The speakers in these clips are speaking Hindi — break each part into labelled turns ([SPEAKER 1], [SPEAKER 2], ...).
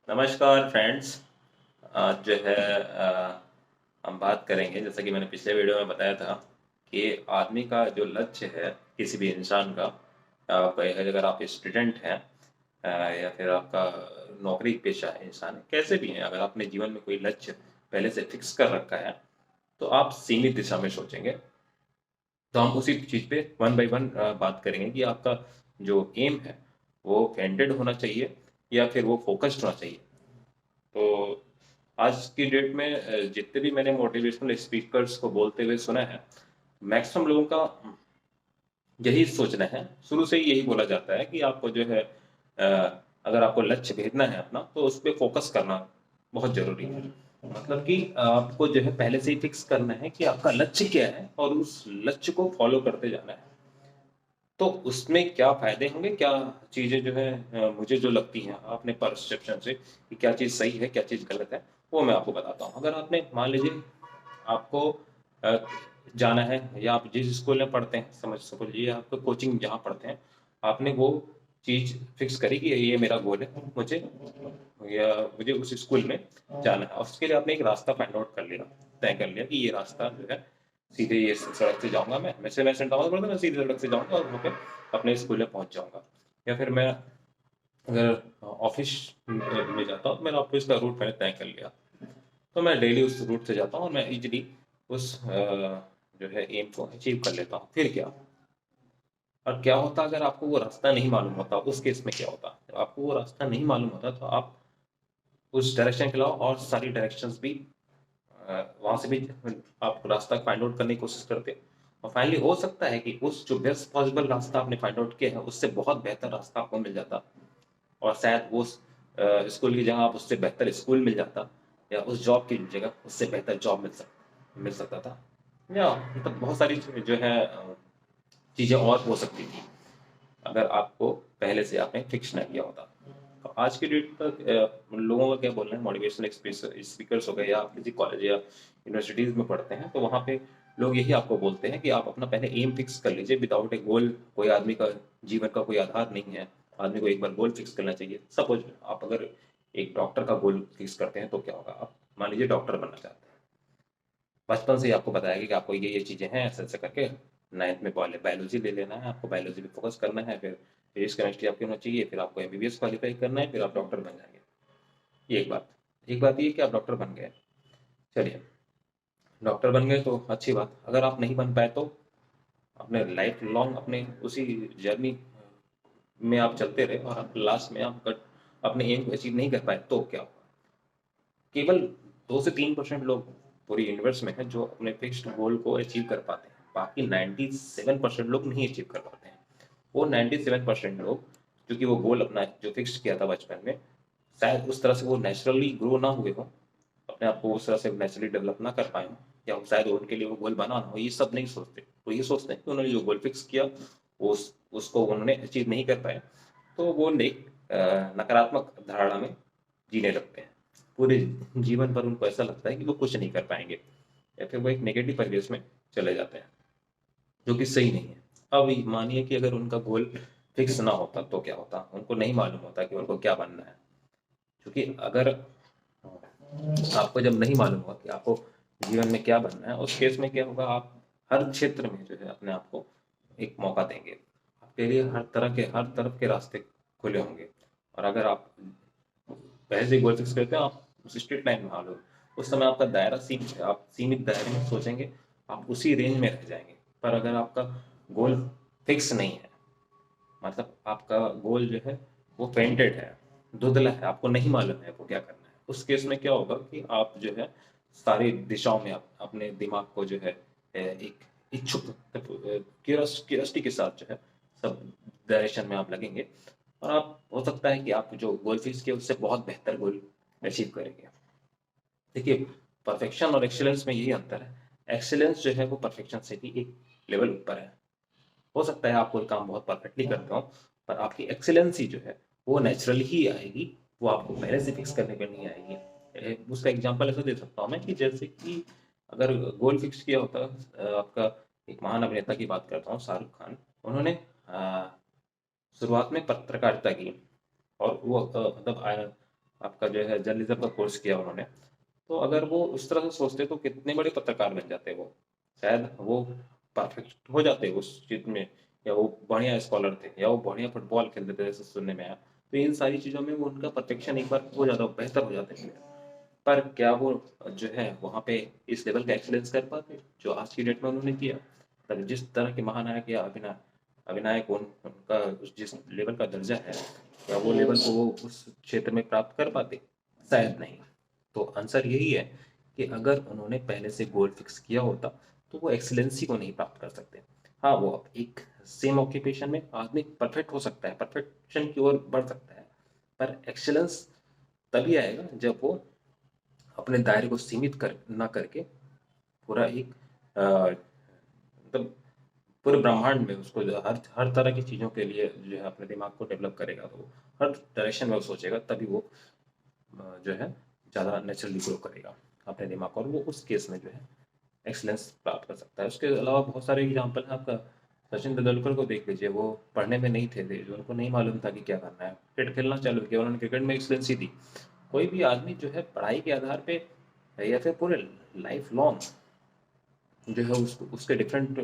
[SPEAKER 1] नमस्कार फ्रेंड्स। आज जो है हम बात करेंगे, जैसा कि मैंने पिछले वीडियो में बताया था कि आदमी का जो लक्ष्य है, किसी भी इंसान का, अगर आप स्टूडेंट हैं या फिर आपका नौकरी पेशा है, इंसान है, कैसे भी हैं, अगर आपने जीवन में कोई लक्ष्य पहले से फिक्स कर रखा है तो आप सीमित दिशा में सोचेंगे। तो हम उसी चीज़ पे वन बाय वन बात करेंगे कि आपका जो एम है वो कैंडिड होना चाहिए या फिर वो फोकस्ड होना चाहिए। तो आज की डेट में जितने भी मैंने मोटिवेशनल स्पीकर्स को बोलते हुए सुना है, मैक्सिमम लोगों का यही सोचना है, शुरू से ही यही बोला जाता है कि आपको जो है अगर आपको लक्ष्य भेदना है अपना, तो उस पर फोकस करना बहुत जरूरी है। मतलब कि आपको जो है पहले से ही फिक्स करना है कि आपका लक्ष्य क्या है और उस लक्ष्य को फॉलो करते जाना है। तो उसमें क्या फायदे होंगे, क्या चीजें जो है मुझे जो लगती हैं अपने परसेप्शन से कि क्या चीज सही है क्या चीज गलत है, वो मैं आपको बताता हूँ। अगर आपने मान लीजिए आपको अ, जाना है, या आप जिस स्कूल में पढ़ते हैं, समझ समझ लीजिए आपको कोचिंग जहाँ पढ़ते हैं, आपने वो चीज फिक्स करी कि ये मेरा गोल है, मुझे या मुझे उस स्कूल में जाना है, और उसके लिए आपने एक रास्ता फाइंड आउट कर लिया, तय कर लिया कि ये रास्ता जो है सीधे ये सड़क से जाऊंगा, मैं सेंट थॉमस पढ़ता, मैं सीधे सड़क से जाऊंगा और वहाँ पे अपने स्कूल में पहुंच जाऊंगा। या फिर मैं अगर ऑफिस में जाता हूँ, मेरा ऑफिस का रूट मैंने तय कर लिया, तो मैं डेली उस रूट से जाता हूँ और मैं इजीली उस जो है एम को अचीव कर लेता हूँ। फिर क्या, और क्या होता अगर आपको वो रास्ता नहीं मालूम होता, उस केस में क्या होता, जब आपको वो रास्ता नहीं मालूम होता तो आप उस डायरेक्शन के अलावा और सारी डायरेक्शंस भी वहां से भी आप रास्ता फाइंड आउट करने की कोशिश करते हैं, और फाइनली हो सकता है कि उस जो बेस्ट पॉसिबल रास्ता आपने फाइंड आउट किया है उससे बहुत बेहतर रास्ता आपको मिल जाता, और शायद वो स्कूल की जगह आप उससे बेहतर स्कूल मिल जाता, या उस जॉब की जगह उससे बेहतर जॉब मिल सकता था, या मतलब बहुत सारी जो है चीज़ें और हो सकती थी अगर आपको पहले से आपने फिक्स ना किया होता। तो आज की डेट तक लोगों का क्या बोलना है, मोटिवेशनल स्पीकर्स हो गए, या आप किसी कॉलेज या यूनिवर्सिटीज में पढ़ते हैं तो वहाँ पे लोग यही आपको बोलते हैं कि आप अपना पहले एम फिक्स कर लीजिए। विदाउट ए गोल कोई आदमी का जीवन का कोई आधार नहीं है। आदमी को एक बार गोल फिक्स करना चाहिए। सपोज आप अगर एक डॉक्टर का गोल फिक्स करते हैं तो क्या होगा, आप मान लीजिए डॉक्टर बनना चाहते हैं, बचपन से ही आपको बताया गया कि आपको ये चीज़ें हैं, ऐसे ऐसे करके नाइन्थ में बायोलॉजी ले लेना है, आपको बायोलॉजी पे फोकस करना है, फिर फिजिक्स केमिस्ट्री आपकी होना चाहिए, फिर आपको एमबीबीएस क्वालिफाई करना है, फिर आप डॉक्टर बन जाएंगे। ये एक बात ये कि आप डॉक्टर बन गए, चलिए डॉक्टर बन गए तो अच्छी बात। अगर आप नहीं बन पाए तो अपने लाइफ लॉन्ग अपने उसी जर्नी में आप चलते रहे और आप लास्ट में आप अपने एम को अचीव नहीं कर पाए तो क्या होगा। केवल 2 से 3% लोग पूरी यूनिवर्स में हैं जो अपने फिक्स्ड गोल को अचीव कर पाते हैं, बाकी 97% लोग नहीं अचीव कर पाते हैं। वो 97% लोग, क्योंकि वो गोल अपना जो फिक्स किया था बचपन में, शायद उस तरह से वो नेचुरली ग्रो ना हुए हों, अपने आप को उस तरह से नेचुरली डेवलप ना कर पाए हों, या शायद उनके लिए वो गोल बना ना हो, ये सब नहीं सोचते। वो ये सोचते हैं कि उन्होंने जो गोल फिक्स किया उसको उन्होंने अचीव नहीं कर पाए, तो वो एक नकारात्मक धारणा में जीने लगते हैं। पूरे जीवन भर उनको ऐसा लगता है कि वो कुछ नहीं कर पाएंगे, या फिर वो एक नेगेटिव परिवेश में चले जाते हैं, जो कि सही नहीं है। अब मानिए कि अगर उनका गोल फिक्स ना होता तो क्या होता, उनको नहीं मालूम होता कि उनको क्या बनना है। क्योंकि अगर आपको जब नहीं मालूम होगा कि आपको जीवन में क्या बनना है, उस केस में क्या होगा, आप हर क्षेत्र में जो है अपने आप को एक मौका देंगे, आपके लिए हर तरफ के रास्ते खुले होंगे। और अगर आप पहले से गोल फिक्स करते हैं, आप उस स्ट्रेट लाइन में आ लो, उस समय आपका दायरा सीमित है, आप सीमित दायरे में सोचेंगे, आप उसी रेंज में रह जाएंगे। पर अगर आपका गोल फिक्स नहीं है, मतलब आपका गोल जो है वो पेंटेड है, धुंधला है, आपको नहीं मालूम है वो क्या करना है, उस केस में क्या होगा कि आप जो है सारी दिशाओं में आप अपने दिमाग को जो है एक इच्छुक क्यूरियोसिटी के साथ जो है सब डायरेक्शन में आप लगेंगे, और आप हो सकता है कि आप जो गोल फिक्स किए उससे बहुत बेहतर गोल अचीव करेंगे। देखिए, परफेक्शन और एक्सीलेंस में यही अंतर है। एक्सीलेंस जो है वो परफेक्शन से भी एक लेवल ऊपर है। हो सकता है आप कोई काम बहुत परफेक्टली करते हो, पर आपकी एक्सीलेंसी जो है वो नेचुरली ही आएगी, वो आपको पहले से फिक्स करने पे नहीं आएगी। उसका एग्जांपल ऐसा दे सकता हूँ मैं कि जैसे कि अगर गोल फिक्स किया होता आपका, एक महान अभिनेता की बात करता हूँ, शाहरुख खान। उन्होंने शुरुआत में पत्रकारिता की, और वो मतलब आपका जो है जर्नलिज्म का कोर्स किया उन्होंने, तो अगर वो उस तरह से सोचते तो कितने बड़े पत्रकार बन जाते वो। शायद वो परफेक्ट हो जाते उस चीज़ में, या वो बढ़िया स्कॉलर थे, या वो बढ़िया फुटबॉल खेलते थे जैसे सुनने में आया। तो इन सारी चीज़ों में वो उनका परफेक्शन एक बार हो जाता, बेहतर हो जाते हैं। पर क्या वो जो है वहाँ पे इस लेवल का एक्सीलेंस कर पाते जो आज की डेट में उन्होंने किया? तब जिस तरह के महानायक या अभिनायक उनका जिस लेवल का दर्जा है, क्या वो लेवल को वो उस क्षेत्र में प्राप्त कर पाते? शायद नहीं। तो आंसर यही है कि अगर उन्होंने पहले से गोल फिक्स किया होता तो वो एक्सीलेंसी को नहीं प्राप्त कर सकते। हाँ, वो अब एक सेम ऑक्यूपेशन में आदमी परफेक्ट हो सकता है, परफेक्शन की ओर बढ़ सकता है, पर एक्सीलेंस तभी आएगा जब वो अपने दायरे को सीमित कर ना करके पूरा एक मतलब पूरे ब्रह्मांड में उसको हर हर तरह की चीज़ों के लिए जो है अपने दिमाग को डेवलप करेगा, तो हर डायरेक्शन में वो सोचेगा, तभी वो जो है ज़्यादा नेचुरली ग्रो करेगा अपने दिमाग को, और वो उस केस में जो है एक्सलेंस प्राप्त कर सकता है। उसके अलावा बहुत सारे एग्जाम्पल हैं आपका। सचिन तेंदुलकर को देख लीजिए, वो पढ़ने में नहीं थे, जो उनको नहीं मालूम था कि क्या करना है, क्रिकेट खेलना चालू किया, उन्होंने क्रिकेट में एक्सलेंसी दी। कोई भी आदमी जो है पढ़ाई के आधार पे या फिर पूरे लाइफ लॉन्ग जो है उसको उसके डिफरेंट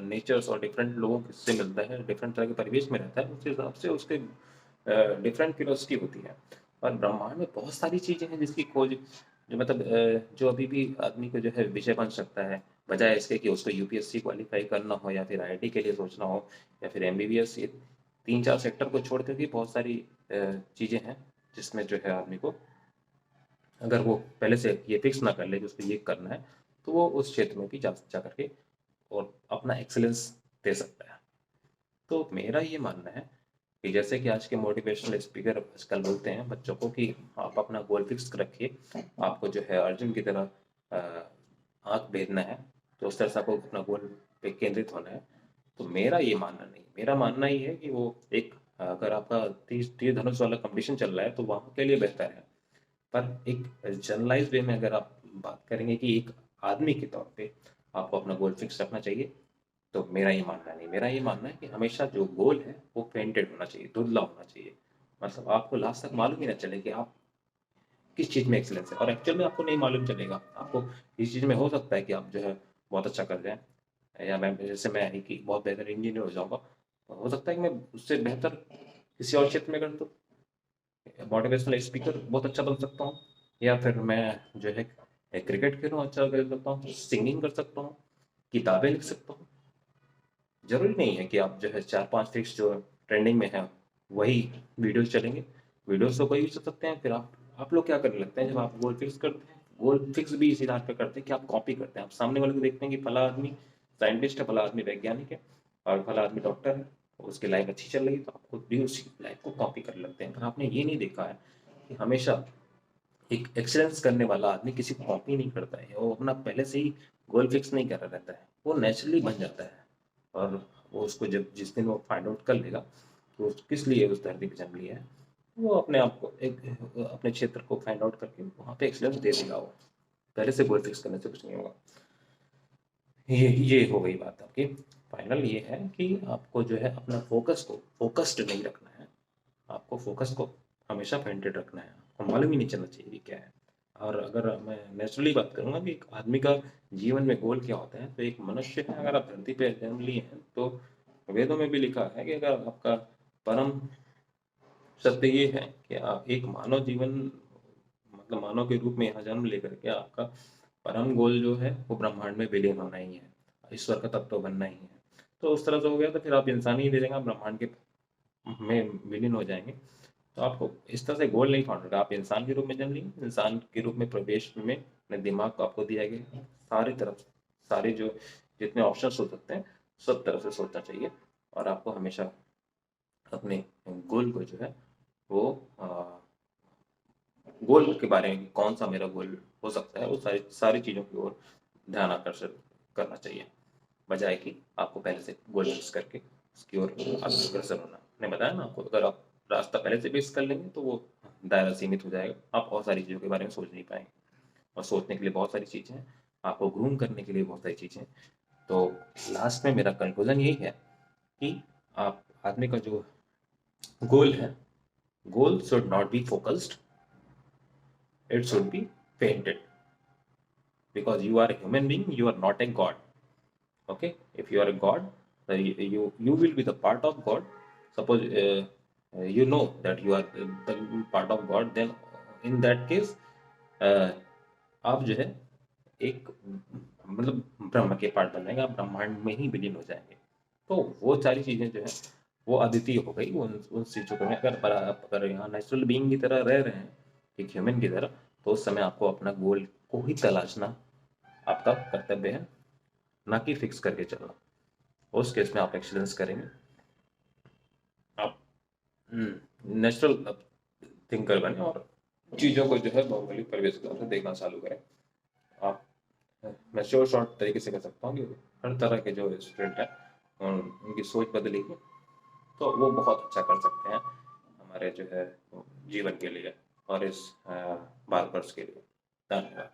[SPEAKER 1] नेचर्स और डिफरेंट लोगों से मिलता है, डिफरेंट तरह के परिवेश में रहता है, उस हिसाब से उसके डिफरेंट क्यूरियोसिटी होती है। और ब्रह्मांड में बहुत सारी चीज़ें हैं जिसकी खोज जो मतलब जो अभी भी आदमी को जो है विषय बन सकता है, बजाय इसके कि उसको यूपीएससी क्वालिफाई करना हो या फिर आईआईटी के लिए सोचना हो या फिर एमबीबीएस। ये 3-4 सेक्टर को छोड़ कर भी बहुत सारी चीज़ें हैं जिसमें जो है आदमी को, अगर वो पहले से ये फिक्स ना कर ले कि उसको ये करना है, तो वो उस क्षेत्र में भी जा करके और अपना एक्सेलेंस दे सकता है। तो मेरा ये मानना है कि जैसे कि आज के मोटिवेशनल स्पीकर आजकल बोलते हैं बच्चों को कि आप अपना गोल फिक्स रखिए, आपको जो है अर्जुन की तरह आँख भेदना है, तो उस तरह से आपको अपना गोल पे केंद्रित होना है। तो मेरा ये मानना नहीं, मेरा मानना ये है कि वो एक अगर आपका तीर धनुष वाला कंपटीशन चल रहा है तो वहाँ के लिए बेहतर है। पर एक जनरलाइज वे में अगर आप बात करेंगे कि एक आदमी के तौर पे आपको अपना गोल फिक्स रखना चाहिए, तो मेरा ये मानना नहीं, मेरा ये मानना है कि हमेशा जो गोल है वो पेंटेड होना चाहिए, धुंधला होना चाहिए। मतलब आपको लास्ट तक मालूम ही ना चले कि आप किस चीज़ में एक्सीलेंस है, और एक्चुअल में आपको नहीं मालूम चलेगा। आपको इस चीज़ में हो सकता है कि आप जो है बहुत अच्छा कर जाएँ, या मैं जैसे मैं ही कि बहुत बेहतर इंजीनियर हो जाऊँगा। हो सकता है कि मैं उससे बेहतर किसी और क्षेत्र में कर दूँ, मोटिवेशनल स्पीकर बहुत अच्छा बन सकता हूँ, या फिर मैं जो है क्रिकेट खेलूँ अच्छा कर सकता हूँ, सिंगिंग कर सकता हूँ, किताबें लिख सकता हूँ। ज़रूरी नहीं है कि आप जो है 4-5 फिक्स जो ट्रेंडिंग में है वही वीडियोज़ चलेंगे। वीडियोज़ तो कोई भी चल सकते हैं। फिर आप लोग क्या करने लगते हैं जब आप गोल फिक्स करते हैं, गोल फिक्स भी इसी आधार पे करते हैं कि आप कॉपी करते हैं। आप सामने वाले को देखते हैं कि फला आदमी साइंटिस्ट है, फला आदमी वैज्ञानिक है और फला आदमी डॉक्टर है, उसकी लाइफ अच्छी चल रही है, तो आप खुद भी उसी लाइफ को कॉपी करने लगते हैं। पर आपने ये नहीं देखा है कि हमेशा एक एक्सीलेंस करने वाला आदमी किसी को कॉपी नहीं करता है, वो अपना पहले से ही गोल फिक्स नहीं कर रहता है, वो नेचुरली बन जाता है। और वो उसको जब जिस दिन वो फाइंड आउट कर लेगा कि वो किस लिए उस धरती पे जन्म लिया है, वो अपने आप को एक अपने क्षेत्र को फाइंड आउट करके वहाँ पे एक्सीलेंस दे देगा। वो पहले से गोल फिक्स करने से कुछ नहीं होगा। ये हो गई बात आपकी। फाइनल ये है कि आपको जो है अपना फोकस को फोकस्ड नहीं रखना है, आपको फोकस को हमेशा पेंटेड रखना है, आपको मालूम ही नहीं चलना चाहिए कि क्या है। और अगर मैं नेचुरली बात करूँगा कि एक आदमी का जीवन में गोल क्या होता है, तो एक मनुष्य है, अगर आप धरती पे जन्म लिए हैं तो वेदों में भी लिखा है कि अगर आपका परम सत्य ये है कि आप एक मानव जीवन मतलब मानव के रूप में यहाँ जन्म लेकर के आपका परम गोल जो है वो ब्रह्मांड में विलीन होना ही है, ईश्वर का तत्व बनना ही है। तो उस तरह से हो गया तो फिर आप इंसान ही दे देंगे, ब्रह्मांड के में विलीन हो जाएंगे। तो आपको इस तरह से गोल नहीं फाउंड होगा, आप इंसान के रूप में जन्म लिए, इंसान के रूप में प्रवेश में अपने दिमाग को आपको दिया गया सारी तरफ, सारे जो जितने ऑप्शन हो सकते हैं सब तरफ से सोचना चाहिए। और आपको हमेशा अपने गोल को जो है वो गोल के बारे में कौन सा मेरा गोल हो सकता है वो सारी सारी चीज़ों की ओर ध्यान आकर्षित करना चाहिए, बजाय कि आपको पहले से गोल फिक्स करके उसकी ओर आपको अग्रसर होना। मैंने बताया ना आपको, अगर आप रास्ता पहले से फिक्स कर लेंगे तो वो दायरा सीमित हो जाएगा, आप बहुत सारी चीज़ों के बारे में सोच नहीं पाएंगे। और सोचने के लिए बहुत सारी चीज़ें हैं, आपको ग्रूम करने के लिए बहुत सारी चीज़ें हैं। तो लास्ट में मेरा कंक्लूजन यही है कि आप आदमी का जो गोल है, goal should not be focused, it should be fainted, because you are a human being, you are not a god. Okay, if you are a god, you will be the part of god. Suppose you know that you are the part of god, then in that case uh, आप जो है एक मतलब ब्रह्म के पार्ट बन जाएंगे, आप ब्रह्मांड में ही विलीन हो जाएंगे। तो वो सारी चीजें जो है वो अद्वितीय हो गई उन चीजों में। अगर यहाँ नेचुरल बीइंग की तरह रह रहे हैं, एक ह्यूमन की तरह, तो उस समय आपको अपना गोल को ही तलाशना आपका कर्तव्य है, ना कि फिक्स करके चलना। उस केस में आप एक्सीलेंस करेंगे, आप नेचुरल थिंकर बने और चीज़ों को जो है भौगोलिक परिवेश से देखना चालू करें। आप मैं शॉर्ट तरीके से कह सकता हूँ कि हर तरह के जो स्टूडेंट हैं उनकी सोच बदलेगी, तो वो बहुत अच्छा कर सकते हैं हमारे जो है जीवन के लिए और इस भारतवर्ष के लिए। धन्यवाद।